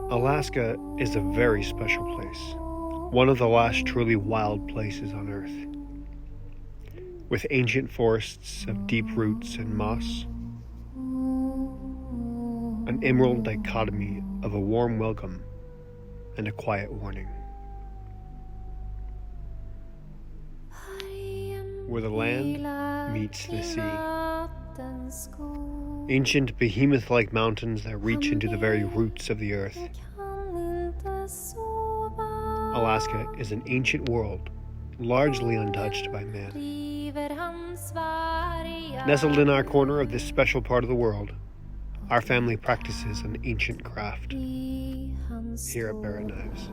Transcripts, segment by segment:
Alaska is a very special place, one of the last truly wild places on Earth. With ancient forests of deep roots and moss, an emerald dichotomy of a warm welcome and a quiet warning. Where the land meets the sea. Ancient behemoth-like mountains that reach into the very roots of the earth. Alaska is an ancient world, largely untouched by man. Nestled in our corner of this special part of the world, our family practices an ancient craft here at Barrett Knives.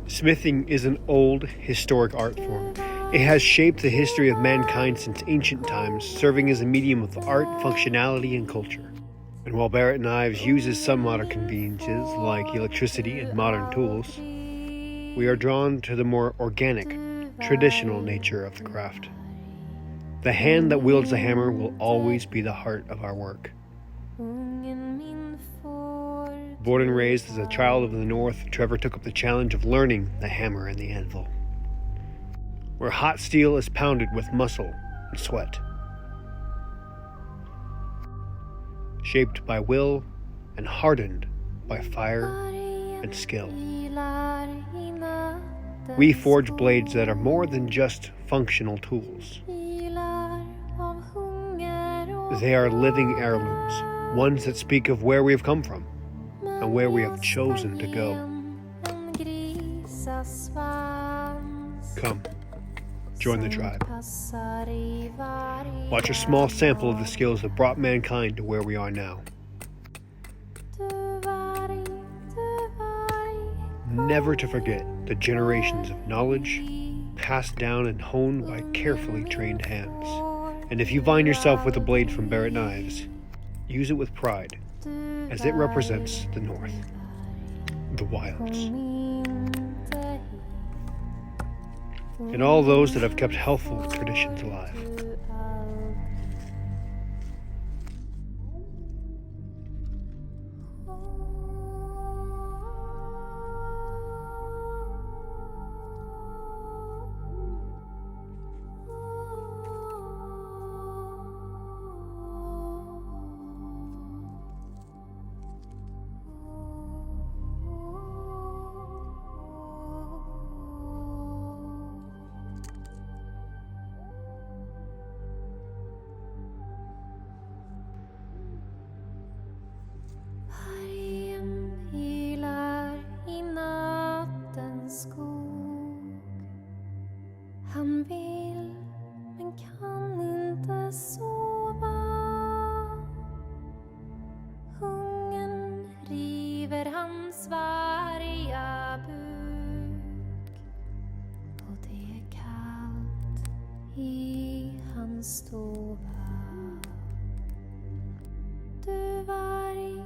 Smithing is an old, historic art form. It has shaped the history of mankind since ancient times, serving as a medium of art, functionality, and culture. And while Barrett Knives uses some modern conveniences like electricity and modern tools, we are drawn to the more organic, traditional nature of the craft. The hand that wields the hammer will always be the heart of our work. Born and raised as a child of the North, Trevor took up the challenge of learning the hammer and the anvil, where hot steel is pounded with muscle and sweat, shaped by will and hardened by fire and skill. We forge blades that are more than just functional tools. They are living heirlooms, ones that speak of where we have come from and where we have chosen to go. Come, join the tribe. Watch a small sample of the skills that brought mankind to where we are now. Never to forget the generations of knowledge passed down and honed by carefully trained hands. And if you find yourself with a blade from Barrett Knives, use it with pride, as it represents the North, the wilds, and all those that have kept healthful traditions alive. Han vill men kan inte sova. Hungern river hans varga buk. Och det är kallt i hans stova. Du varg